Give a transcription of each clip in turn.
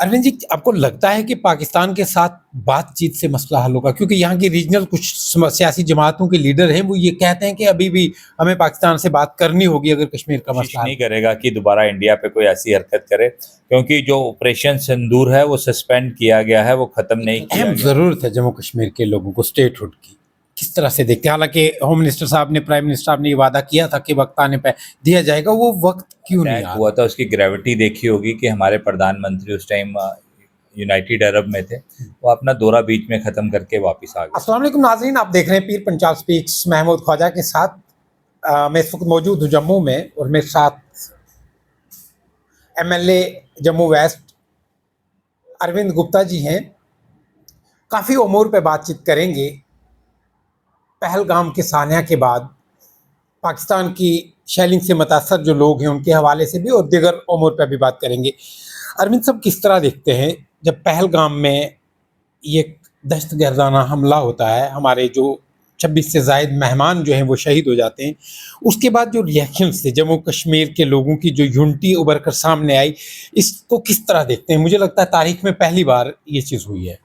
अरविंद जी, आपको लगता है कि पाकिस्तान के साथ बातचीत से मसला हल होगा? क्योंकि यहाँ की रीजनल कुछ सियासी जमातों के लीडर हैं, वो ये कहते हैं कि अभी भी हमें पाकिस्तान से बात करनी होगी अगर कश्मीर का कोशिश मसला हल। नहीं करेगा कि दोबारा इंडिया पे कोई ऐसी हरकत करे, क्योंकि जो ऑपरेशन सिंदूर है वो सस्पेंड किया गया है, वो ख़त्म नहीं एक किया अहम गया। ज़रूरत है जम्मू कश्मीर के लोगों को स्टेटहुड की। किस तरह से देखते हैं? हालांकि होम मिनिस्टर साहब ने, प्राइम मिनिस्टर साहब ने ये वादा किया था कि वक्त आने पर दिया जाएगा, वो वक्त क्यों नहीं अटैक आ हुआ रहा? था, उसकी ग्रेविटी देखी होगी कि हमारे प्रधानमंत्री उस टाइम यूनाइटेड अरब में थे, वो अपना दौरा बीच में ख़त्म करके वापस आ गए। अस्सलाम वालेकुम नाज़रीन, आप देख रहे हैं पीर पंचाल स्पीक्स महमूद ख्वाजा के साथ। मैं इस वक्त मौजूद हूँ जम्मू में और मेरे साथ एमएलए जम्मू वेस्ट अरविंद गुप्ता जी हैं। काफ़ी उमूर पे बातचीत करेंगे। पहलगाम के सानिया के बाद पाकिस्तान की शेलिंग से मुतासर जो लोग हैं उनके हवाले से भी और दीगर उमूर पे भी बात करेंगे। अरविंद साहब, किस तरह देखते हैं जब पहलगाम में ये दहशतगर्दाना हमला होता है, हमारे जो 26 से ज़ायद मेहमान जो हैं वो शहीद हो जाते हैं, उसके बाद जो रिएक्शंस थे जम्मू कश्मीर के लोगों की, जो यूनिटी उभर कर सामने आई, इसको किस तरह देखते हैं? मुझे लगता है तारीख में पहली बार ये चीज़ हुई है।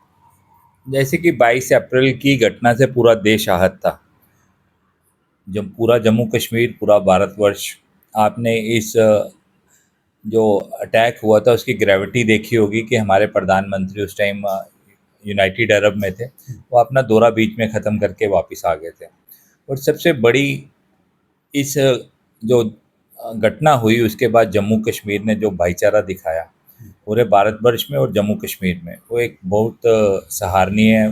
जैसे कि 22 अप्रैल की घटना से पूरा देश आहत था। जब पूरा जम्मू कश्मीर, पूरा भारतवर्ष, आपने इस जो अटैक हुआ था उसकी ग्रेविटी देखी होगी कि हमारे प्रधानमंत्री उस टाइम यूनाइटेड अरब में थे, वो अपना दौरा बीच में ख़त्म करके वापस आ गए थे। और सबसे बड़ी इस जो घटना हुई उसके बाद जम्मू कश्मीर ने जो भाईचारा दिखाया पूरे भारतवर्ष में और जम्मू कश्मीर में, वो एक बहुत सराहनीय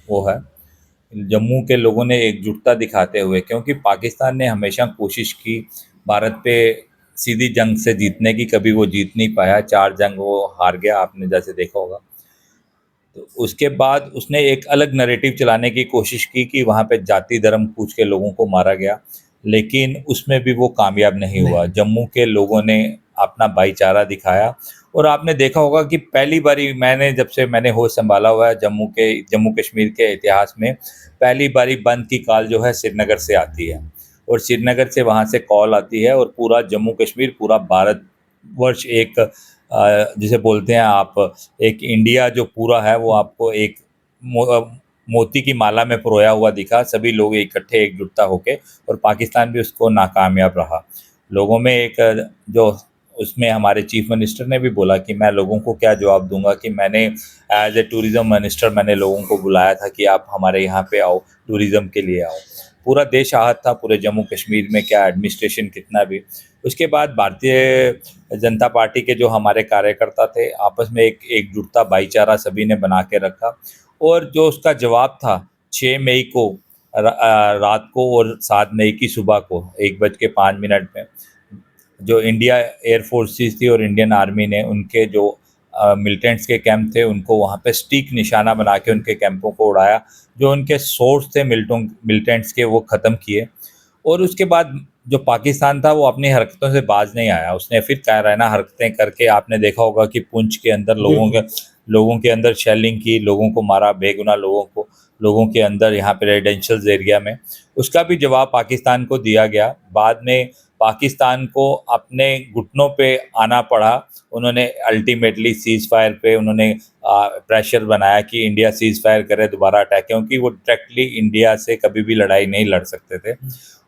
वो है। जम्मू के लोगों ने एकजुटता दिखाते हुए, क्योंकि पाकिस्तान ने हमेशा कोशिश की भारत पे सीधी जंग से जीतने की, कभी वो जीत नहीं पाया, 4 जंग वो हार गया, आपने जैसे देखा होगा। तो उसके बाद उसने एक अलग नैरेटिव चलाने की कोशिश की कि वहाँ पे जाति धर्म पूछ के लोगों को मारा गया, लेकिन उसमें भी वो कामयाब नहीं हुआ। जम्मू के लोगों ने अपना भाईचारा दिखाया और आपने देखा होगा कि पहली बारी जब से मैंने होश संभाला हुआ है जम्मू कश्मीर के इतिहास में, पहली बारी बंद की कॉल जो है श्रीनगर से आती है और श्रीनगर से वहाँ से कॉल आती है और पूरा जम्मू कश्मीर, पूरा भारतवर्ष एक जिसे बोलते हैं आप, एक इंडिया जो पूरा है वो आपको एक मोती की माला में पिरोया हुआ दिखा। सभी लोग इकट्ठे एकजुटता होके, और पाकिस्तान भी उसको नाकामयाब रहा। लोगों में एक जो उसमें हमारे चीफ मिनिस्टर ने भी बोला कि मैं लोगों को क्या जवाब दूंगा, कि मैंने एज ए टूरिज़्म मिनिस्टर मैंने लोगों को बुलाया था कि आप हमारे यहाँ पे आओ, टूरिज़्म के लिए आओ। पूरा देश आहत था, पूरे जम्मू कश्मीर में, क्या एडमिनिस्ट्रेशन कितना भी। उसके बाद भारतीय जनता पार्टी के जो हमारे कार्यकर्ता थे, आपस में एक एकजुटता, भाईचारा सभी ने बना के रखा, और जो उसका जवाब था 6 मई को रात को और 7 मई की सुबह को 1:05 में, जो इंडिया एयर फोर्सेस थी और इंडियन आर्मी ने उनके जो मिलिटेंट्स के कैंप थे उनको वहाँ पे स्टिक निशाना बना के उनके कैंपों को उड़ाया, जो उनके सोर्स थे मिलिटेंट्स के, वो ख़त्म किए। और उसके बाद जो पाकिस्तान था वो अपनी हरकतों से बाज नहीं आया, उसने फिर कायराना हरकतें करके, आपने देखा होगा कि पुंछ के अंदर लोगों के अंदर शेलिंग की, लोगों को मारा, बेगुनाह लोगों के अंदर, यहाँ पे रेजिडेंशियल एरिया में। उसका भी जवाब पाकिस्तान को दिया गया। बाद में पाकिस्तान को अपने घुटनों पे आना पड़ा। उन्होंने अल्टीमेटली सीज़ फायर पे उन्होंने प्रेशर बनाया कि इंडिया सीज़ फायर करे, दोबारा अटैक, क्योंकि वो डायरेक्टली इंडिया से कभी भी लड़ाई नहीं लड़ सकते थे,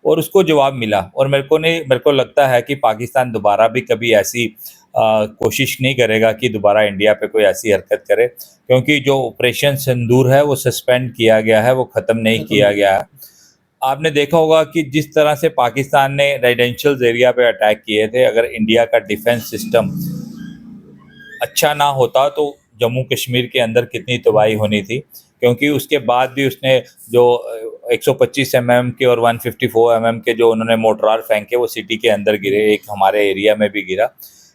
और उसको जवाब मिला। और मेरे को लगता है कि पाकिस्तान दोबारा भी कभी ऐसी कोशिश नहीं करेगा कि दोबारा इंडिया पे कोई ऐसी हरकत करे, क्योंकि जो ऑपरेशन सिंदूर है वो सस्पेंड किया गया है, वो ख़त्म नहीं किया गया है। आपने देखा होगा कि जिस तरह से पाकिस्तान ने रेजिडेंशियल एरिया पे अटैक किए थे, अगर इंडिया का डिफेंस सिस्टम अच्छा ना होता तो जम्मू कश्मीर के अंदर कितनी तबाही होनी थी। क्योंकि उसके बाद भी उसने जो 125 एमएम के और 154 एमएम के जो उन्होंने मोर्टार फेंके, वो सिटी के अंदर गिरे, एक हमारे एरिया में भी गिरा।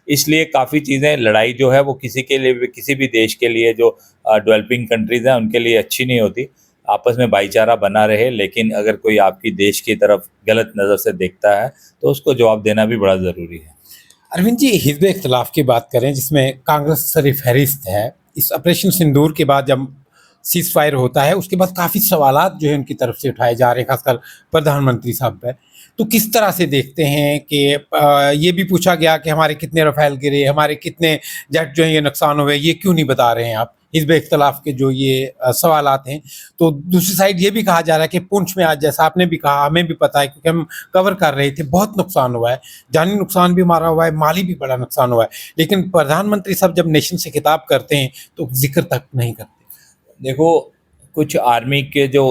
इसलिए काफ़ी चीज़ें, लड़ाई जो है वो किसी के लिए भी, किसी भी देश के लिए जो डेवलपिंग कंट्रीज़ हैं उनके लिए अच्छी नहीं होती। आपस में भाईचारा बना रहे, लेकिन अगर कोई आपकी देश की तरफ गलत नज़र से देखता है तो उसको जवाब देना भी बड़ा ज़रूरी है। अरविंद जी, हिज़्ब इख्तिलाफ की बात करें जिसमें कांग्रेस सर फहरिस्त है, इस ऑपरेशन सिंदूर के बाद जब सीज़ फायर होता है, उसके बाद काफ़ी सवालात जो है उनकी तरफ से उठाए जा रहे हैं, खासकर प्रधानमंत्री साहब पे। तो किस तरह से देखते हैं कि ये भी पूछा गया कि हमारे कितने रफ़ेल गिरे, हमारे कितने जेट जो हैं ये नुकसान हुए, ये क्यों नहीं बता रहे हैं आप? हिज़्ब इख्तिलाफ़ के जो ये सवालात हैं। तो दूसरी साइड ये भी कहा जा रहा है कि पुंछ में आज जैसा आपने भी कहा, हमें भी पता है क्योंकि हम कवर कर रहे थे, बहुत नुकसान हुआ है। जानी नुकसान भी हमारा हुआ है, माली भी बड़ा नुकसान हुआ है। लेकिन प्रधानमंत्री साहब जब नेशन से खिताब करते हैं, तो ज़िक्र तक नहीं करते। देखो, कुछ आर्मी के जो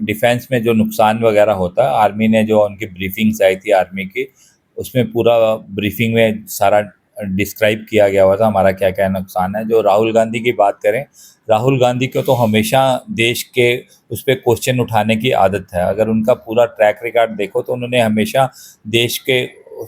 डिफेंस में जो नुकसान वगैरह होता है, आर्मी ने जो उनकी ब्रीफिंग्स आई थी आर्मी की, उसमें पूरा ब्रीफिंग में सारा डिस्क्राइब किया गया हुआ था हमारा क्या क्या नुकसान है। जो राहुल गांधी की बात करें, राहुल गांधी को तो हमेशा देश के उस पर क्वेश्चन उठाने की आदत है। अगर उनका पूरा ट्रैक रिकॉर्ड देखो तो उन्होंने हमेशा देश के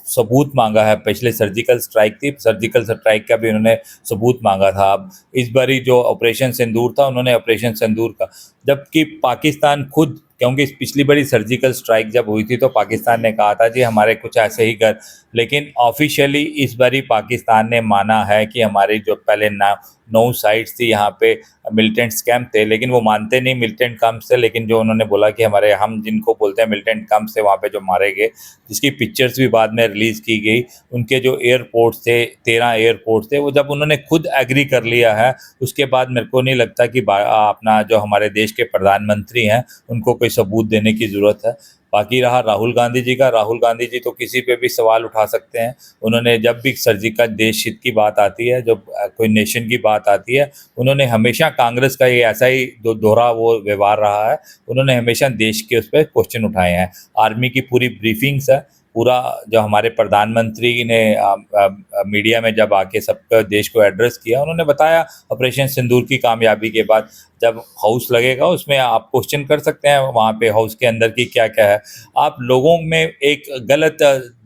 सबूत मांगा है। पिछले सर्जिकल स्ट्राइक थी, सर्जिकल स्ट्राइक का भी उन्होंने सबूत मांगा था। अब इस बारी जो ऑपरेशन सिंदूर था, उन्होंने ऑपरेशन सिंदूर का, जबकि पाकिस्तान खुद, क्योंकि इस पिछली बड़ी सर्जिकल स्ट्राइक जब हुई थी तो पाकिस्तान ने कहा था जी हमारे कुछ ऐसे ही कर, लेकिन ऑफिशियली इस बारी पाकिस्तान ने माना है कि हमारी जो पहले 9 साइट्स थी यहाँ पे मिलिटेंट्स कैंप थे, लेकिन वो मानते नहीं मिलिटेंट कैंप से। लेकिन जो उन्होंने बोला कि हमारे, हम जिनको बोलते हैं मिलिटेंट कैंप से, वहाँ पे जो मारे गए, जिसकी पिक्चर्स भी बाद में रिलीज़ की गई, उनके जो एयरपोर्ट्स थे, 13 एयरपोर्ट्स थे, वो जब उन्होंने खुद एग्री कर लिया है, उसके बाद मेरे को नहीं लगता कि अपना जो हमारे देश के प्रधानमंत्री हैं उनको कोई सबूत देने की ज़रूरत है। बाकी रहा राहुल गांधी जी का, राहुल गांधी जी तो किसी पे भी सवाल उठा सकते हैं। उन्होंने जब भी सर्जिकल देश हित की बात आती है, जब कोई नेशन की बात आती है, उन्होंने हमेशा, कांग्रेस का ये ऐसा ही दोहरा वो व्यवहार रहा है, उन्होंने हमेशा देश के उस पर क्वेश्चन उठाए हैं। आर्मी की पूरी ब्रीफिंग्स है, पूरा जो हमारे प्रधानमंत्री ने मीडिया में जब आके सबका देश को एड्रेस किया, उन्होंने बताया ऑपरेशन सिंदूर की कामयाबी के बाद जब हाउस लगेगा उसमें आप क्वेश्चन कर सकते हैं वहाँ पे हाउस के अंदर की क्या क्या है। आप लोगों में एक गलत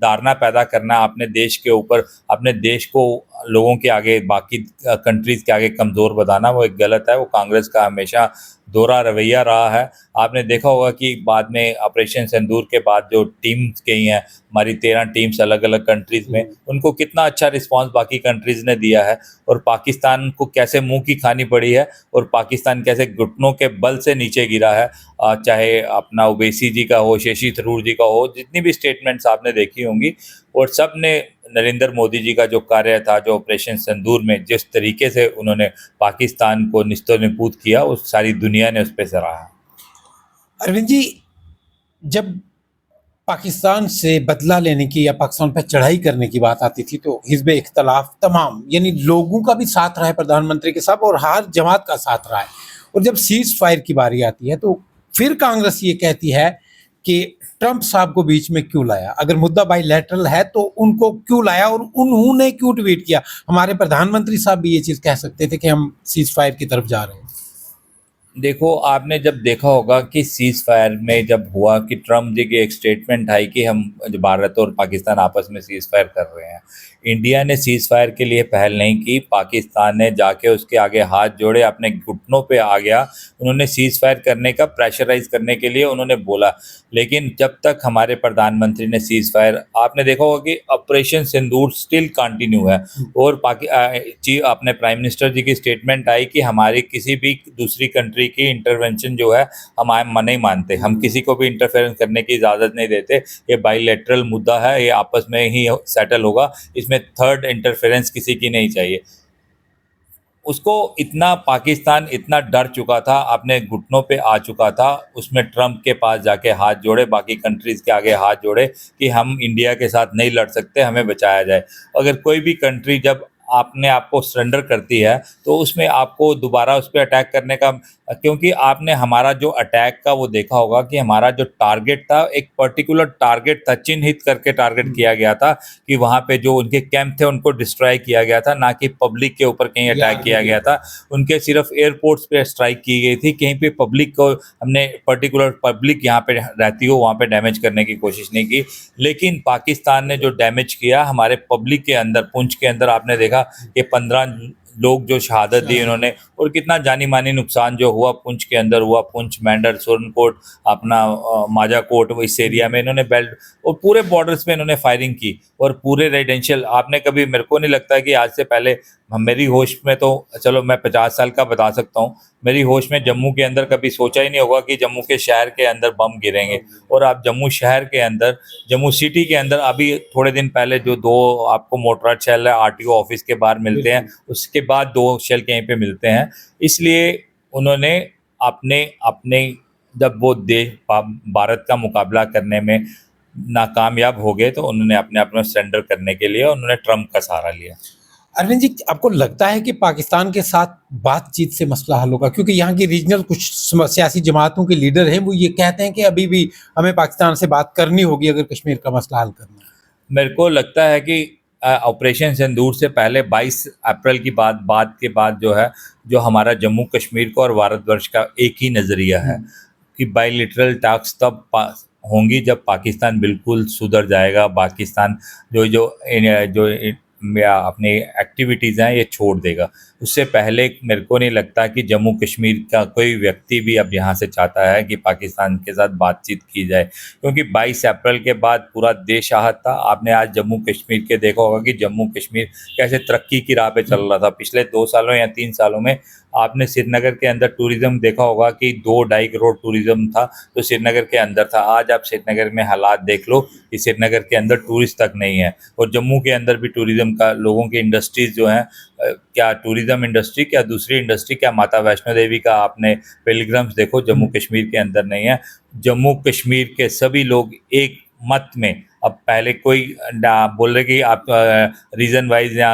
धारणा पैदा करना अपने देश के ऊपर, अपने देश को लोगों के आगे, बाकी कंट्रीज़ के आगे कमज़ोर बताना, वो एक गलत है। वो कांग्रेस का हमेशा दोहरा रवैया रहा है। आपने देखा होगा कि बाद में ऑपरेशन सिंदूर के बाद जो टीम्स गई हैं, हमारी 13 टीम्स अलग अलग कंट्रीज़ में, उनको कितना अच्छा रिस्पांस बाकी कंट्रीज़ ने दिया है, और पाकिस्तान को कैसे मुंह की खानी पड़ी है, और पाकिस्तान कैसे घुटनों के बल से नीचे गिरा है। चाहे अपना ओवैसी जी का हो, शशि थरूर जी का हो, जितनी भी स्टेटमेंट्स आपने देखी होंगी, और सब ने नरेंद्र मोदी जी का जो कार्य था, जो ऑपरेशन सिंदूर में जिस तरीके से उन्होंने पाकिस्तान को निस्तो-निबूत किया, उस सारी दुनिया ने उस पे सराहा। अरविंद जी, जब पाकिस्तान से बदला लेने की या पाकिस्तान पर चढ़ाई करने की बात आती थी, तो हिज़्ब इख्तिलाफ़ तमाम यानी लोगों का भी साथ रहा है प्रधानमंत्री के साथ, और हर जमात का साथ रहा है। और जब सीज़ फायर की बारी आती है, तो फिर कांग्रेस ये कहती है कि ट्रंप साहब को बीच में क्यों लाया? अगर मुद्दा बायलैटरल है तो उनको क्यों लाया और उन्होंने क्यों ट्वीट किया? हमारे प्रधानमंत्री साहब भी ये चीज़ कह सकते थे कि हम सीज़ फायर की तरफ जा रहे हैं। देखो, आपने जब देखा होगा कि सीज़ फायर में जब हुआ कि ट्रम्प जी की एक स्टेटमेंट आई कि हम, जो भारत और पाकिस्तान आपस में सीज़ फायर कर रहे हैं, इंडिया ने सीज़ फायर के लिए पहल नहीं की, पाकिस्तान ने जाके उसके आगे हाथ जोड़े, अपने घुटनों पे आ गया। उन्होंने सीज़ फायर करने का, प्रेशराइज़ करने के लिए उन्होंने बोला, लेकिन जब तक हमारे प्रधानमंत्री ने सीज़ फायर, आपने देखा होगा कि ऑपरेशन सिंदूर स्टिल कंटिन्यू है, और अपने प्राइम मिनिस्टर जी की स्टेटमेंट आई कि हमारी किसी भी दूसरी कंट्री की इंटरवेंशन जो है हम नहीं मानते, हम किसी को भी इंटरफेरेंस करने की इजाज़त नहीं देते। ये बायलैटरल मुद्दा है, ये आपस में ही सेटल होगा, इसमें थर्ड इंटरफेरेंस किसी की नहीं चाहिए। उसको इतना, पाकिस्तान इतना डर चुका था, अपने घुटनों पे आ चुका था, उसमें ट्रंप के पास जाके हाथ जोड़े, बाकी कंट्रीज़ के आगे हाथ जोड़े कि हम इंडिया के साथ नहीं लड़ सकते, हमें बचाया जाए। अगर कोई भी कंट्री जब आपने आपको सरेंडर करती है तो उसमें आपको दोबारा उस पर अटैक करने का, क्योंकि आपने हमारा जो अटैक का वो देखा होगा कि हमारा जो टारगेट था, एक पर्टिकुलर टारगेट था, चिन्हित करके टारगेट किया गया था कि वहाँ पे जो उनके कैंप थे उनको डिस्ट्रॉय किया गया था, ना कि पब्लिक के ऊपर कहीं अटैक किया गया था। उनके सिर्फ एयरपोर्ट्स पे स्ट्राइक की गई थी, कहीं पे पब्लिक को, हमने पर्टिकुलर पब्लिक यहाँ पे रहती हो वहाँ पे डैमेज करने की कोशिश नहीं की। लेकिन पाकिस्तान ने जो डैमेज किया हमारे पब्लिक के अंदर, पुंछ के अंदर, आपने देखा कि 15 लोग जो शहादत दी उन्होंने, और कितना जानी मानी नुकसान जो हुआ पुंछ के अंदर हुआ, पुंछ, मेंढर, सुरनकोट, अपना माजाकोट, वो इस एरिया में इन्होंने बेल्ट और पूरे बॉर्डर्स पे इन्होंने फायरिंग की, और पूरे रेजिडेंशियल। आपने कभी, मेरे को नहीं लगता कि आज से पहले मेरी होश में, तो चलो मैं 50 साल का बता सकता हूँ, मेरी होश में जम्मू के अंदर कभी सोचा ही नहीं होगा कि जम्मू के शहर के अंदर बम गिरेंगे। और आप जम्मू शहर के अंदर, जम्मू सिटी के अंदर अभी थोड़े दिन पहले जो 2 आपको मोर्टार शेल है आरटीओ ऑफिस के बाहर मिलते हैं, उसके बाद 2 शेल कहीं पे मिलते हैं। इसलिए उन्होंने अपने अपने जब वो देश भारत का मुकाबला करने में नाकामयाब हो गए, तो उन्होंने अपने आप में सरेंडर करने के लिए उन्होंने ट्रम्प का सहारा लिया। अरविंद जी, आपको लगता है कि पाकिस्तान के साथ बातचीत से मसला हल होगा? क्योंकि यहाँ की रीजनल कुछ सियासी जमातों के लीडर हैं, वो ये कहते हैं कि अभी भी हमें पाकिस्तान से बात करनी होगी अगर कश्मीर का मसला हल करना है। मेरे को लगता है कि ऑपरेशन सिंदूर से पहले 22 अप्रैल की बात के बाद जो है, जो हमारा जम्मू कश्मीर को और भारतवर्ष का एक ही नज़रिया है कि बायलैटरल टॉक्स तब होंगी जब पाकिस्तान बिल्कुल सुधर जाएगा, पाकिस्तान जो जो जो या अपनी एक्टिविटीज़ हैं ये छोड़ देगा। उससे पहले मेरे को नहीं लगता कि जम्मू कश्मीर का कोई व्यक्ति भी अब यहाँ से चाहता है कि पाकिस्तान के साथ बातचीत की जाए, क्योंकि 22 अप्रैल के बाद पूरा देश आहत था। आपने आज जम्मू कश्मीर के देखा होगा कि जम्मू कश्मीर कैसे तरक्की की राह पे चल रहा था। पिछले 2 सालों या 3 सालों में आपने श्रीनगर के अंदर टूरिज़्म देखा होगा कि 2-2.5 करोड़ टूरिज़्म था, तो श्रीनगर के अंदर था। आज आप श्रीनगर में हालात देख लो कि श्रीनगर के अंदर टूरिस्ट तक नहीं है, और जम्मू के अंदर भी टूरिज़्म का, लोगों की इंडस्ट्रीज़ जो हैं, क्या टूरिज़्म इंडस्ट्री, क्या दूसरी इंडस्ट्री, क्या माता वैष्णो देवी का आपने पिलग्रिम्स देखो, जम्मू कश्मीर के अंदर नहीं है। जम्मू कश्मीर के सभी लोग एक मत में, अब पहले कोई बोल रहे कि आप रीजन वाइज या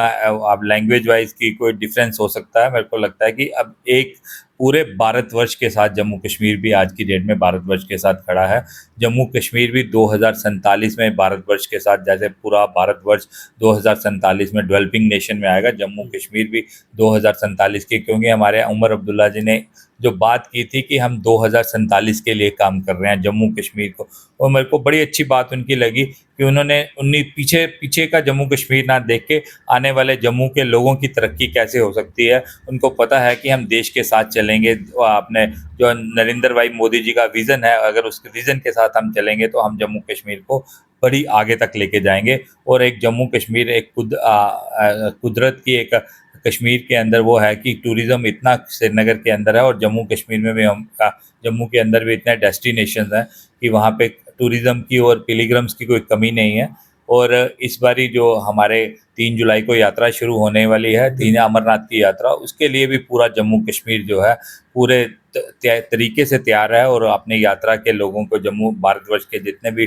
आप लैंग्वेज वाइज की कोई डिफरेंस हो सकता है, मेरे को लगता है कि अब एक पूरे भारतवर्ष के साथ जम्मू कश्मीर भी आज की डेट में भारतवर्ष के साथ खड़ा है। जम्मू कश्मीर भी 2047 में भारतवर्ष के साथ, जैसे पूरा भारतवर्ष 2047 में डेवलपिंग नेशन में आएगा, जम्मू कश्मीर भी 2047 की, क्योंकि हमारे उमर अब्दुल्ला जी ने जो बात की थी कि हम 2047 के लिए काम कर रहे हैं जम्मू कश्मीर को, और मेरे को बड़ी अच्छी बात उनकी लगी कि उन्होंने पीछे का जम्मू कश्मीर ना देख के आने वाले जम्मू के लोगों की तरक्की कैसे हो सकती है, उनको पता है कि हम देश के साथ चलेंगे। आपने जो नरेंद्र भाई मोदी जी का विज़न है, अगर उस विज़न के साथ हम चलेंगे तो हम जम्मू कश्मीर को बड़ी आगे तक लेके जाएंगे। और एक जम्मू कश्मीर एक कुदरत की एक कश्मीर के अंदर वो है कि टूरिज़्म इतना श्रीनगर के अंदर है, और जम्मू कश्मीर में भी जम्मू के अंदर भी इतने डेस्टिनेशंस हैं कि वहाँ पे टूरिज़्म की और पिलग्रिम्स की कोई कमी नहीं है। और इस बारी जो हमारे 3 जुलाई को यात्रा शुरू होने वाली है, 3 अमरनाथ की यात्रा, उसके लिए भी पूरा जम्मू कश्मीर जो है पूरे तरीके से तैयार है, और अपनी यात्रा के लोगों को, जम्मू भारतवर्ष के जितने भी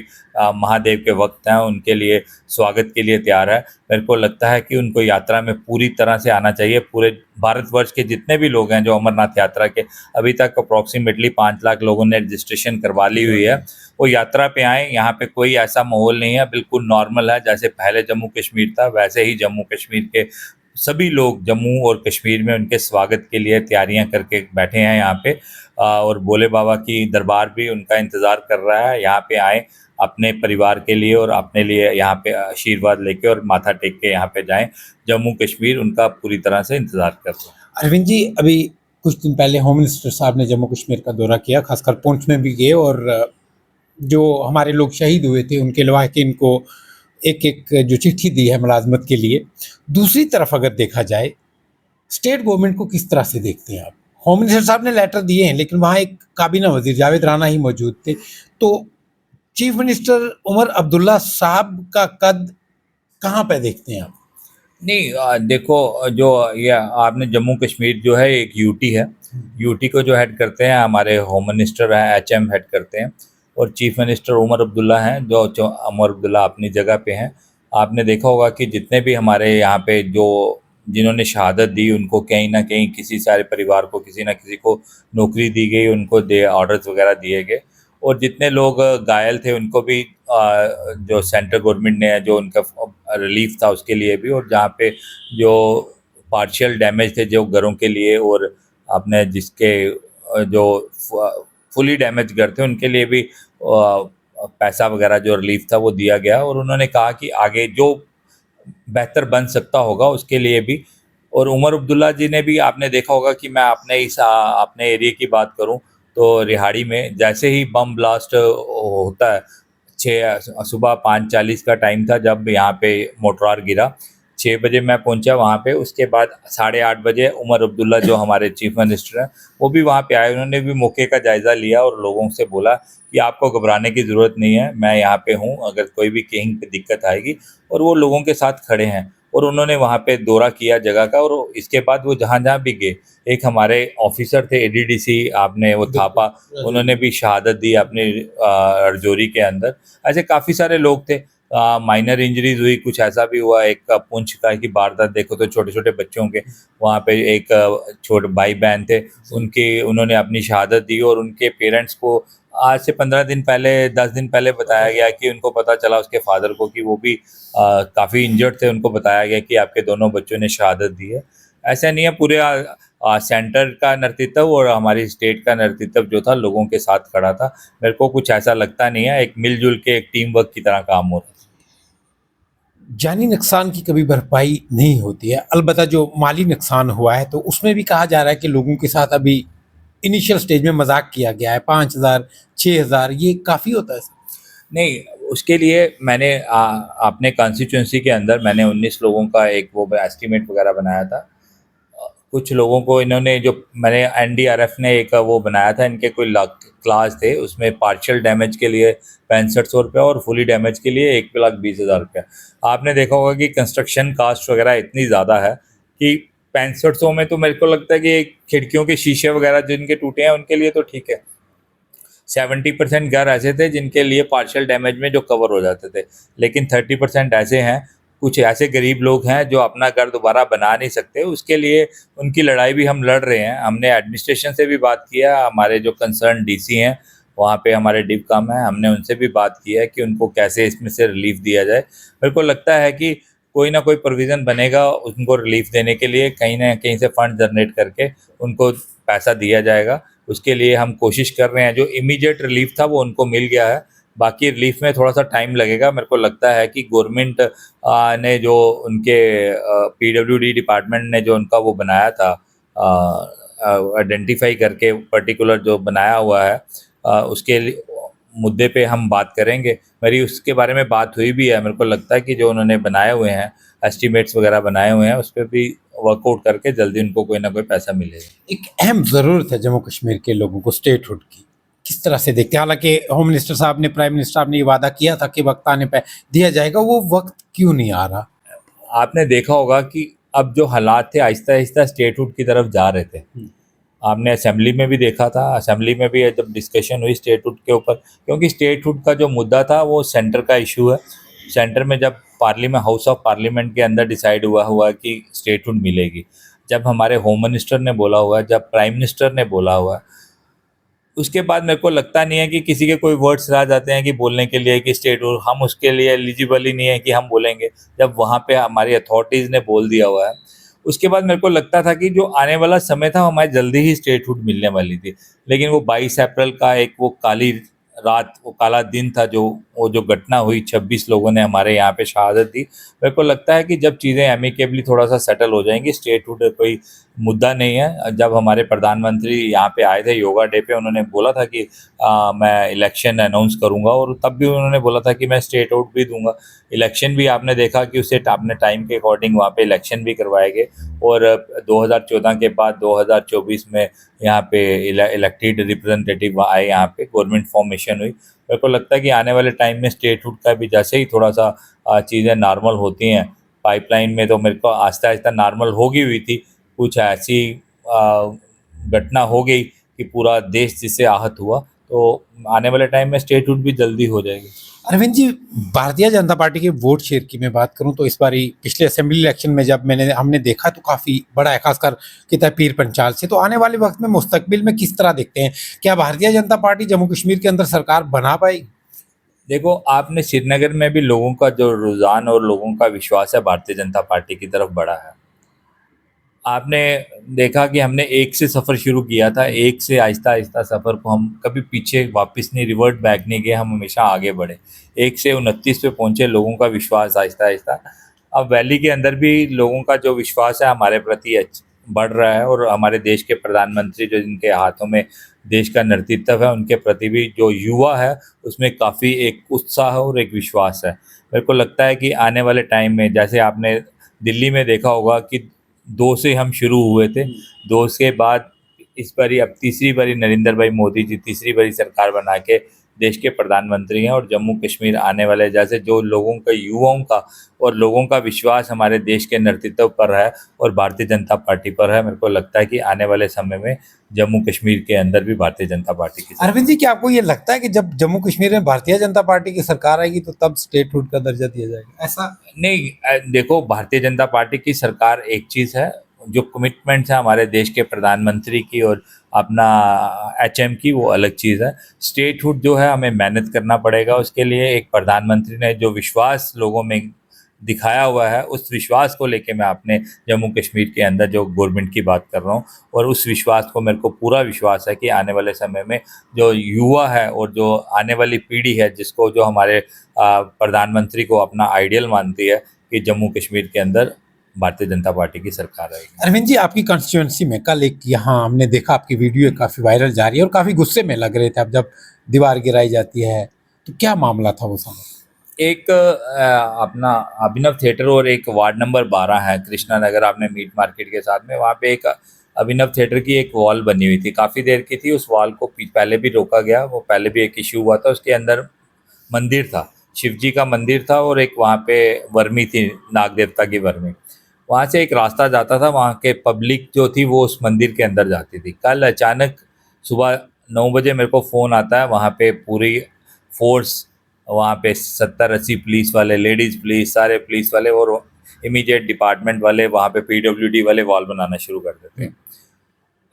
महादेव के भक्त हैं उनके लिए स्वागत के लिए तैयार है। मेरे को लगता है कि उनको यात्रा में पूरी तरह से आना चाहिए। पूरे भारतवर्ष के जितने भी लोग हैं जो अमरनाथ यात्रा के, अभी तक अप्रॉक्सीमेटली 5 लाख लोगों ने रजिस्ट्रेशन करवा ली हुई है, वो यात्रा पे आएँ। यहाँ पे कोई ऐसा माहौल नहीं है, बिल्कुल नॉर्मल है, जैसे पहले जम्मू कश्मीर था वैसे ही जम्मू कश्मीर के सभी लोग जम्मू और कश्मीर में उनके स्वागत के लिए तैयारियां करके बैठे हैं यहाँ पे। और भोले बाबा की दरबार भी उनका इंतज़ार कर रहा है। यहाँ पे आएँ अपने परिवार के लिए और अपने लिए, यहाँ पे आशीर्वाद लेके और माथा टेक के यहाँ पे जाएं। जम्मू कश्मीर उनका पूरी तरह से इंतज़ार कर रहा है। अरविंद जी, अभी कुछ दिन पहले होम मिनिस्टर साहब ने जम्मू कश्मीर का दौरा किया, खासकर पुंछ में भी गए, और जो हमारे लोग शहीद हुए थे उनके लवाहिकीन को एक एक जो चिट्ठी दी है मुलाजमत के लिए। दूसरी तरफ अगर देखा जाए, स्टेट गवर्नमेंट को किस तरह से देखते हैं आप? होम मिनिस्टर साहब ने लेटर दिए हैं, लेकिन वहाँ एक काबीना वजीर जावेद राणा ही मौजूद थे, तो चीफ मिनिस्टर उमर अब्दुल्ला साहब का कद कहाँ पे देखते हैं आप? नहीं, देखो, जो ये आपने जम्मू कश्मीर जो है एक यूटी है, यूटी को जो हेड करते हैं हमारे होम मिनिस्टर हैं, एचएम हेड करते हैं, और चीफ मिनिस्टर उमर अब्दुल्ला हैं, जो उमर अब्दुल्ला अपनी जगह पे हैं। आपने देखा होगा कि जितने भी हमारे यहाँ पे जो जिन्होंने शहादत दी, उनको कहीं ना कहीं किसी सारे परिवार को किसी ना किसी को नौकरी दी गई, उनको ऑर्डर्स वगैरह दिए गए, और जितने लोग घायल थे उनको भी जो सेंट्रल गवर्नमेंट ने जो उनका रिलीफ था उसके लिए भी, और जहाँ पे जो पार्शियल डैमेज थे जो घरों के लिए, और आपने जिसके जो फुली डैमेज घर थे उनके लिए भी पैसा वगैरह जो रिलीफ था वो दिया गया। और उन्होंने कहा कि आगे जो बेहतर बन सकता होगा उसके लिए भी और उमर अब्दुल्ला जी ने भी, आपने देखा होगा कि मैं अपने एरिया की बात करूं तो रिहाड़ी में जैसे ही बम ब्लास्ट होता है, सुबह 5:40 का टाइम था जब यहाँ पे मोटरार गिरा। 6 बजे मैं पहुंचा वहाँ पे। उसके बाद 8:30 बजे उमर अब्दुल्ला जो हमारे चीफ मिनिस्टर हैं, वो भी वहाँ पे आए। उन्होंने भी मौके का जायज़ा लिया और लोगों से बोला कि आपको घबराने की ज़रूरत नहीं है, मैं यहाँ पे हूँ, अगर कोई भी कहीं पे दिक्कत आएगी। और वो लोगों के साथ खड़े हैं और उन्होंने वहाँ पे दौरा किया जगह का। और इसके बाद वो जहाँ-जहाँ भी गए, एक हमारे ऑफिसर थे एडीडीसी, आपने वो थापा, उन्होंने भी शहादत दी अपनी राजौरी के अंदर। ऐसे काफ़ी सारे लोग थे। माइनर इंजरीज हुई, कुछ ऐसा भी हुआ। एक पुंछ का की वारदात देखो तो छोटे-छोटे बच्चों के वहाँ पे एक छोटे भाई-बहन थे, उन्होंने अपनी शहादत दी। और उनके पेरेंट्स को आज से 15 दिन पहले, 10 दिन पहले बताया गया कि उनको पता चला उसके फादर को कि वो भी काफ़ी इंजर्ड थे। उनको बताया गया कि आपके दोनों बच्चों ने शहादत दी है। ऐसा नहीं है, पूरे सेंटर का नेतृत्व और हमारी स्टेट का नेतृत्व जो था लोगों के साथ खड़ा था। मेरे को कुछ ऐसा लगता नहीं है, एक मिलजुल के एक टीम वर्क की तरह काम हो रहा था। जानी नुकसान की कभी भरपाई नहीं होती है, अलबत्ता जो माली नुकसान हुआ है तो उसमें भी कहा जा रहा है कि लोगों के साथ अभी इनिशियल स्टेज में मजाक किया गया है। 5,000 6,000 ये काफ़ी होता है। नहीं, उसके लिए मैंने अपने कॉन्स्टिट्यूएंसी के अंदर मैंने 19 लोगों का एक वो एस्टीमेट वगैरह बनाया था। कुछ लोगों को इन्होंने जो मैंने एनडीआरएफ ने एक वो बनाया था, इनके कोई क्लास थे, उसमें पार्शियल डैमेज के लिए 6500 रुपया और फुली डैमेज के लिए 1,20,000 रुपया। आपने देखा होगा कि कंस्ट्रक्शन कास्ट वगैरह इतनी ज़्यादा है कि 6500 में तो मेरे को लगता है कि खिड़कियों के शीशे वगैरह जिनके टूटे हैं उनके लिए तो ठीक है। 70% घर ऐसे थे जिनके लिए पार्शियल डैमेज में जो कवर हो जाते थे, लेकिन 30% ऐसे हैं, कुछ ऐसे गरीब लोग हैं जो अपना घर दोबारा बना नहीं सकते। उसके लिए उनकी लड़ाई भी हम लड़ रहे हैं। हमने एडमिनिस्ट्रेशन से भी बात किया, हमारे जो कंसर्न डीसी हैं वहाँ पे हमारे डिवकम हैं, हमने उनसे भी बात की है कि उनको कैसे इसमें से रिलीफ दिया जाए। मेरे को लगता है कि कोई ना कोई प्रोविज़न बनेगा उनको रिलीफ देने के लिए, कहीं न कहीं से फंड जनरेट करके उनको पैसा दिया जाएगा। उसके लिए हम कोशिश कर रहे हैं। जो इमीडिएट रिलीफ था वो उनको मिल गया है, बाकी रिलीफ में थोड़ा-सा टाइम लगेगा। मेरे को लगता है कि गवर्नमेंट ने जो उनके पीडब्ल्यूडी डिपार्टमेंट ने जो उनका वो बनाया था, आइडेंटिफ़ाई करके पर्टिकुलर जो बनाया हुआ है, उसके लिए मुद्दे पे हम बात करेंगे। मेरी उसके बारे में बात हुई भी है। मेरे को लगता है कि जो उन्होंने बनाए हुए हैं, एस्टीमेट्स वगैरह बनाए हुए हैं, उस पे भी वर्कआउट करके जल्दी उनको कोई ना कोई पैसा मिलेगा। एक अहम ज़रूरत है जम्मू कश्मीर के लोगों को स्टेटहुड की, किस तरह से देखते हैं? हालांकि होम मिनिस्टर साहब ने, प्राइम मिनिस्टर साहब ने ये वादा किया था कि वक्त आने पर दिया जाएगा, वो वक्त क्यों नहीं आ रहा? आपने देखा होगा कि अब जो हालात थे आहिस्ता-आहिस्ता स्टेटहुड की तरफ जा रहे थे। आपने असेंबली में भी देखा था, असेंबली में भी जब डिस्कशन हुई स्टेटहुड के ऊपर, क्योंकि स्टेटहुड का जो मुद्दा था वो सेंटर का इशू है। सेंटर में जब पार्लियामेंट, हाउस ऑफ पार्लियामेंट के अंदर डिसाइड हुआ हुआ कि स्टेटहुड मिलेगी, जब हमारे होम मिनिस्टर ने बोला हुआ है, जब प्राइम मिनिस्टर ने बोला हुआ है, उसके बाद मेरे को लगता नहीं है कि किसी के कोई वर्ड्स रह जाते हैं कि बोलने के लिए कि स्टेटहुड हम उसके लिए एलिजिबल ही नहीं है कि हम बोलेंगे, जब वहाँ पे हमारी अथॉरिटीज़ ने बोल दिया हुआ है। उसके बाद मेरे को लगता था कि जो आने वाला समय था हमारी जल्दी ही स्टेटहुड मिलने वाली थी, लेकिन वो 22 अप्रैल का एक वो काली रात, वो काला दिन था, जो वो जो घटना हुई, 26 लोगों ने हमारे यहाँ पे शहादत दी। मेरे को लगता है कि जब चीज़ें एमिकेबली थोड़ा-सा सेटल हो जाएँगी, स्टेटहुड कोई मुद्दा नहीं है। जब हमारे प्रधानमंत्री यहाँ पे आए थे योगा डे पे, उन्होंने बोला था कि मैं इलेक्शन अनाउंस करूँगा, और तब भी उन्होंने बोला था कि मैं स्टेटहुड भी दूँगा। इलेक्शन भी आपने देखा कि उसे अपने टाइम के अकॉर्डिंग वहाँ पे इलेक्शन भी करवाए गए, और 2014 के बाद 2024 में यहाँ पे इलेक्टेड रिप्रेजेंटेटिव आए, यहाँ पे गवर्नमेंट फॉर्मेशन हुई। मेरे को लगता है कि आने वाले टाइम में स्टेटहुड का भी जैसे ही थोड़ा-सा चीज़ें नॉर्मल होती हैं, पाइपलाइन में तो मेरे को आहिस्ता-आहिस्ता नॉर्मल होगी हुई थी। कुछ ऐसी घटना हो गई कि पूरा देश जिससे आहत हुआ, तो आने वाले टाइम में स्टेटहुड भी जल्दी हो जाएगी। अरविंद जी, भारतीय जनता पार्टी के वोट शेयर की मैं बात करूं तो इस बारी पिछले असेंबली इलेक्शन में जब हमने देखा तो काफ़ी बड़ा है, खासकर कितना पीर पंचाल से। तो आने वाले वक्त में मुस्तकबिल में किस तरह देखते हैं? क्या भारतीय जनता पार्टी जम्मू कश्मीर के अंदर सरकार बना पाएगी? देखो, आपने श्रीनगर में भी लोगों का जो रुझान और लोगों का विश्वास है भारतीय जनता पार्टी की तरफ बढ़ा है। आपने देखा कि हमने एक से सफ़र शुरू किया था, एक से आहिस्ता-आहिस्ता सफ़र को हम कभी पीछे वापस नहीं, रिवर्ट बैक नहीं गए, हम हमेशा आगे बढ़े। 1 से 29 पे पहुँचे, लोगों का विश्वास आहिस्ता-आहिस्ता। अब वैली के अंदर भी लोगों का जो विश्वास है हमारे प्रति बढ़ रहा है, और हमारे देश के प्रधानमंत्री जो जिनके हाथों में देश का नेतृत्व है उनके प्रति भी जो युवा है उसमें काफ़ी एक उत्साह और एक विश्वास है। मेरे को लगता है कि आने वाले टाइम में, जैसे आपने दिल्ली में देखा होगा कि 2 से हम शुरू हुए थे, 2 के बाद इस बारी अब तीसरी बारी नरेंद्र भाई मोदी जी तीसरी बारी सरकार बना के देश के प्रधानमंत्री हैं, और जम्मू कश्मीर आने वाले, जैसे जो लोगों का, युवाओं का और लोगों का विश्वास हमारे देश के नेतृत्व पर है और भारतीय जनता पार्टी पर है, मेरे को लगता है कि आने वाले समय में जम्मू कश्मीर के अंदर भी भारतीय जनता पार्टी की अरविंद जी, क्या आपको ये लगता है कि जब जम्मू कश्मीर में भारतीय जनता पार्टी की सरकार आएगी तो तब स्टेटहुड का दर्जा दिया जाएगा, ऐसा? नहीं, देखो, भारतीय जनता पार्टी की सरकार एक चीज़ है, जो कमिटमेंट्स है हमारे देश के प्रधानमंत्री की और अपना एचएम की, वो अलग चीज़ है। स्टेटहुड जो है हमें मेहनत करना पड़ेगा उसके लिए। एक प्रधानमंत्री ने जो विश्वास लोगों में दिखाया हुआ है, उस विश्वास को लेके मैं अपने जम्मू कश्मीर के अंदर जो गवर्नमेंट की बात कर रहा हूँ, और उस विश्वास को, मेरे को पूरा विश्वास है कि आने वाले समय में जो युवा है और जो आने वाली पीढ़ी है, जिसको जो हमारे प्रधानमंत्री को अपना आइडियल मानती है, कि जम्मू कश्मीर के अंदर भारतीय जनता पार्टी की सरकार आएगी। अरविंद जी, आपकी कॉन्स्टिट्यूएंसी में कल एक, यहाँ हमने देखा आपकी वीडियो काफ़ी वायरल जा रही है और काफ़ी गुस्से में लग रहे थे आप जब दीवार गिराई जाती है, तो क्या मामला था वो समय? एक अपना अभिनव थिएटर और एक वार्ड नंबर 12 है कृष्णा नगर, आपने मीट मार्केट के साथ में, वहाँ पे एक अभिनव थिएटर की एक वॉल बनी हुई थी, काफ़ी देर की थी। उस वॉल को पहले भी रोका गया, वो पहले भी एक इश्यू हुआ था। उसके अंदर मंदिर था, शिव जी का मंदिर था, और एक वहाँ पे वर्मी थी, नाग देवता की वर्मी। वहाँ से एक रास्ता जाता था, वहाँ के पब्लिक जो थी वो उस मंदिर के अंदर जाती थी। कल अचानक सुबह 9 बजे मेरे को फ़ोन आता है, वहाँ पे पूरी फोर्स, वहाँ पे 70-80 पुलिस वाले, लेडीज़ पुलिस, सारे पुलिस वाले और इमीडिएट डिपार्टमेंट वाले, वहाँ पे पीडब्ल्यूडी वाले वॉल बनाना शुरू कर देते हैं।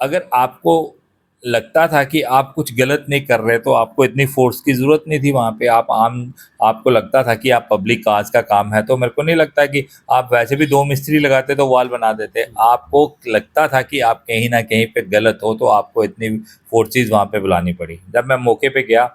अगर आपको लगता था कि आप कुछ गलत नहीं कर रहे, तो आपको इतनी फोर्स की ज़रूरत नहीं थी वहाँ पे। आपको लगता था कि आप पब्लिक काज का काम है, तो मेरे को नहीं लगता कि आप वैसे भी 2 मिस्त्री लगाते तो वॉल बना देते। आपको लगता था कि आप कहीं ना कहीं पे गलत हो, तो आपको इतनी फोर्सेस वहाँ पे बुलानी पड़ी। जब मैं मौके पे गया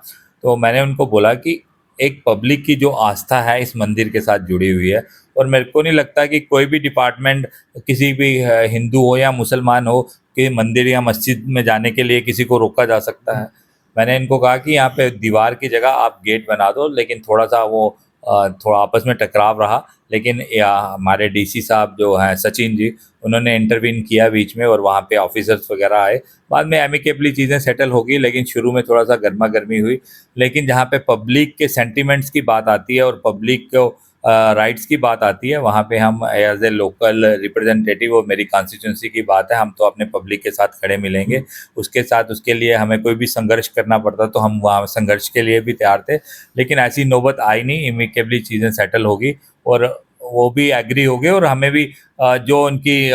तो मैंने उनको बोला कि एक पब्लिक की जो आस्था है इस मंदिर के साथ जुड़ी हुई है, और मेरे को नहीं लगता कि कोई भी डिपार्टमेंट किसी भी हिंदू हो या मुसलमान हो कि मंदिर या मस्जिद में जाने के लिए किसी को रोका जा सकता है। मैंने इनको कहा कि यहाँ पे दीवार की जगह आप गेट बना दो, लेकिन थोड़ा-सा वो थोड़ा आपस में टकराव रहा, लेकिन या हमारे डीसी साहब जो हैं सचिन जी, उन्होंने इंटरवीन किया बीच में, और वहाँ पे ऑफिसर्स वगैरह आए। बाद में एमिकेबली चीज़ें सेटल हो गई, लेकिन शुरू में थोड़ा-सा गरमा-गर्मी हुई। लेकिन जहाँ पे पब्लिक के सेंटिमेंट्स की बात आती है और पब्लिक को राइट्स की बात आती है, वहाँ पे हम एज ए लोकल रिप्रेजेंटेटिव, और मेरी कॉन्स्टिट्यूंसी की बात है, हम तो अपने पब्लिक के साथ खड़े मिलेंगे। उसके साथ, उसके लिए हमें कोई भी संघर्ष करना पड़ता तो हम वहाँ संघर्ष के लिए भी तैयार थे, लेकिन ऐसी नौबत आई नहीं। इमिकेबली चीज़ें सेटल होगी और वो भी एग्री हो गए, और हमें भी जो उनकी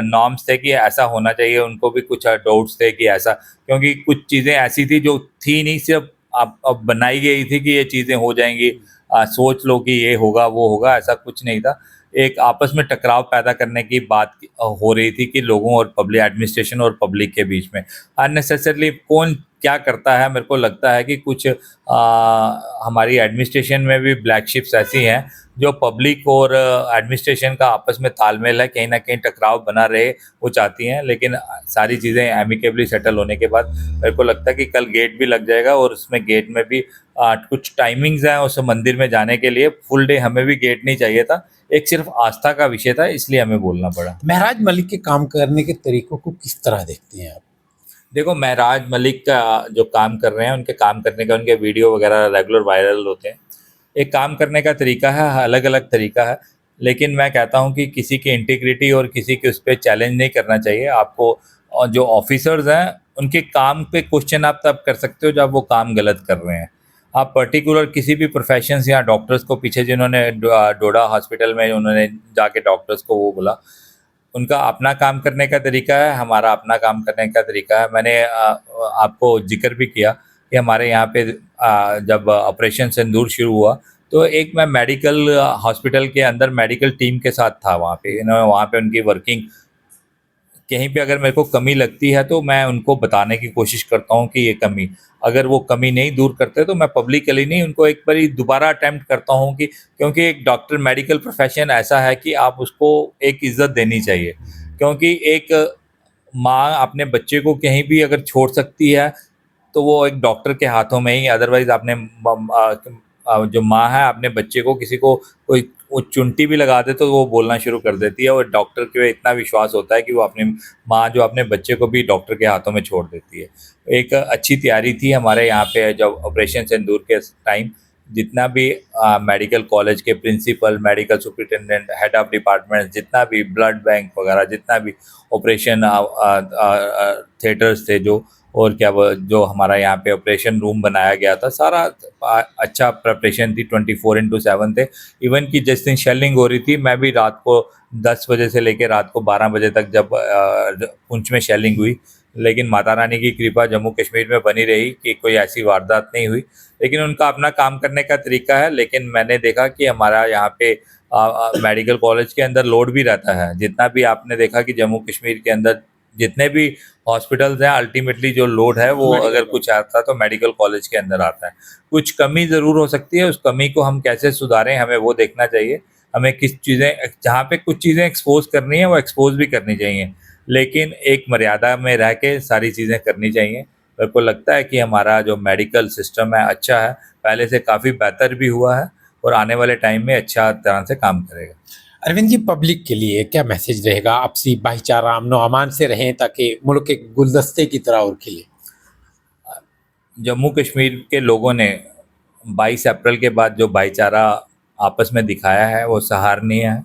नॉर्म्स थे कि ऐसा होना चाहिए, उनको भी कुछ डाउट्स थे कि ऐसा, क्योंकि कुछ चीज़ें ऐसी थी जो थी नहीं, सिर्फ अब बनाई गई थी कि ये चीज़ें हो जाएंगी, सोच लो कि ये होगा वो होगा, ऐसा कुछ नहीं था। एक आपस में टकराव पैदा करने की बात हो रही थी कि लोगों और पब्लिक, एडमिनिस्ट्रेशन और पब्लिक के बीच में अननेसेसरली कौन क्या करता है। मेरे को लगता है कि कुछ हमारी एडमिनिस्ट्रेशन में भी ब्लैक शिप्स ऐसी हैं जो पब्लिक और एडमिनिस्ट्रेशन का आपस में तालमेल है, कहीं ना कहीं टकराव बना रहे वो चाहती हैं, लेकिन सारी चीज़ें एमिकेबली सेटल होने के बाद मेरे को लगता है कि कल गेट भी लग जाएगा, और उसमें गेट में भी कुछ टाइमिंग्स हैं उस मंदिर में जाने के लिए। फुल डे हमें भी गेट नहीं चाहिए था, एक सिर्फ आस्था का विषय था, इसलिए हमें बोलना पड़ा। महराज मलिक के काम करने के तरीकों को किस तरह देखते हैं आप? देखो, महराज मलिक का जो काम कर रहे हैं, उनके काम करने का, उनके वीडियो वगैरह रेगुलर वायरल होते हैं। एक काम करने का तरीका है, अलग अलग तरीका है, लेकिन मैं कहता हूं कि किसी की इंटीग्रिटी और किसी के उस पर चैलेंज नहीं करना चाहिए आपको। और जो ऑफिसर्स हैं उनके काम पे क्वेश्चन आप तब कर सकते हो जब वो काम गलत कर रहे हैं। आप पर्टिकुलर किसी भी प्रोफेशंस या डॉक्टर्स को, पीछे जिन्होंने डोडा हॉस्पिटल में उन्होंने जाके डॉक्टर्स को वो बोला, उनका अपना काम करने का तरीका है, हमारा अपना काम करने का तरीका है। मैंने आपको जिक्र भी किया कि हमारे यहाँ पे जब ऑपरेशन सिंदूर शुरू हुआ, तो एक मैं मेडिकल हॉस्पिटल के अंदर मेडिकल टीम के साथ था वहाँ पे। इन्होंने वहाँ पे उनकी वर्किंग कहीं पे अगर मेरे को कमी लगती है तो मैं उनको बताने की कोशिश करता हूँ कि ये कमी, अगर वो कमी नहीं दूर करते तो मैं पब्लिकली नहीं, उनको एक बारी दोबारा अटेम्प्ट करता हूँ कि, क्योंकि एक डॉक्टर मेडिकल प्रोफेशन ऐसा है कि आप उसको एक इज़्ज़त देनी चाहिए। क्योंकि एक माँ अपने बच्चे को कहीं भी अगर छोड़ सकती है तो वो एक डॉक्टर के हाथों में ही, अदरवाइज़ आपने जो माँ है अपने बच्चे को, किसी को कोई वो चुंटी भी लगा दे तो वो बोलना शुरू कर देती है, और डॉक्टर के इतना विश्वास होता है कि वो अपनी माँ जो अपने बच्चे को भी डॉक्टर के हाथों में छोड़ देती है। एक अच्छी तैयारी थी हमारे यहाँ पे जब ऑपरेशन सिंदूर के टाइम, जितना भी मेडिकल कॉलेज के principal, medical superintendent, head of department, जितना भी ब्लड बैंक वगैरह, जितना भी ऑपरेशन थिएटर्स थे जो, और क्या वो जो हमारा यहाँ पे ऑपरेशन रूम बनाया गया था, सारा अच्छा प्रिपरेशन थी, 24/7 थे। इवन कि जिस दिन शेलिंग हो रही थी, मैं भी रात को 10 बजे से लेकर रात को 12 बजे तक जब पुंछ में शेलिंग हुई, लेकिन माता रानी की कृपा जम्मू कश्मीर में बनी रही कि कोई ऐसी वारदात नहीं हुई। लेकिन उनका अपना काम करने का तरीका है, लेकिन मैंने देखा कि हमारा यहाँ पे मेडिकल कॉलेज के अंदर लोड भी रहता है। जितना भी आपने देखा कि जम्मू कश्मीर के अंदर जितने भी हॉस्पिटल्स हैं, अल्टीमेटली जो लोड है वो अगर कुछ आता है तो मेडिकल कॉलेज के अंदर आता है। कुछ कमी ज़रूर हो सकती है, उस कमी को हम कैसे सुधारें हमें वो देखना चाहिए। हमें किस चीज़ें, जहाँ पे कुछ चीज़ें एक्सपोज़ करनी है वो एक्सपोज़ भी करनी चाहिए, लेकिन एक मर्यादा में रह के सारी चीज़ें करनी चाहिए। मेरे को लगता है कि हमारा जो मेडिकल सिस्टम है अच्छा है, पहले से काफ़ी बेहतर भी हुआ है, और आने वाले टाइम में अच्छा तरह से काम करेगा। अरविंद जी, पब्लिक के लिए क्या मैसेज रहेगा? आपसी भाईचारा, अमनो अमान से रहें ताकि मुल्क एक गुलदस्ते की तरह और खिले। जम्मू कश्मीर के लोगों ने 22 अप्रैल के बाद जो भाईचारा आपस में दिखाया है वो सराहनीय है।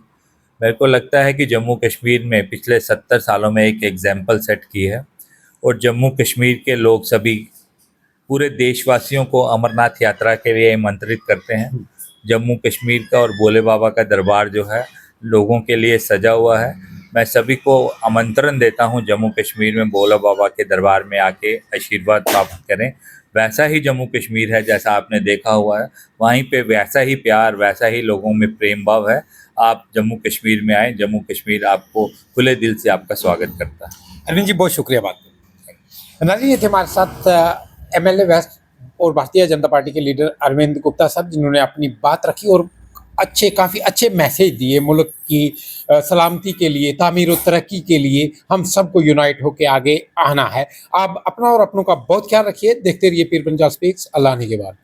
मेरे को लगता है कि जम्मू कश्मीर में पिछले 70 सालों में एक एग्जाम्पल सेट की है, और जम्मू कश्मीर के लोग सभी पूरे देशवासियों को अमरनाथ यात्रा के लिए आमंत्रित करते हैं। जम्मू कश्मीर का और भोले बाबा का दरबार जो है लोगों के लिए सजा हुआ है। मैं सभी को आमंत्रण देता हूं जम्मू कश्मीर में भोले बाबा के दरबार में आके आशीर्वाद प्राप्त करें। वैसा ही जम्मू कश्मीर है जैसा आपने देखा हुआ है, वहीं पे वैसा ही प्यार, वैसा ही लोगों में प्रेम भाव है। आप जम्मू कश्मीर में आएँ, जम्मू कश्मीर आपको खुले दिल से आपका स्वागत करता है। अरविंद जी, बहुत शुक्रिया बात करने। नाज़रीन, ये थे हमारे साथ एमएलए वेस्ट और भारतीय जनता पार्टी के लीडर अरविंद गुप्ता साहब, जिन्होंने अपनी बात रखी और काफ़ी अच्छे मैसेज दिए मुल्क की सलामती के लिए, तामीर और तरक्की के लिए हम सबको यूनाइट होकर आगे आना है। आप अपना और अपनों का बहुत ख्याल रखिए। देखते रहिए पीर पंजाब स्पीक्स। अल्लाह ने के बाद।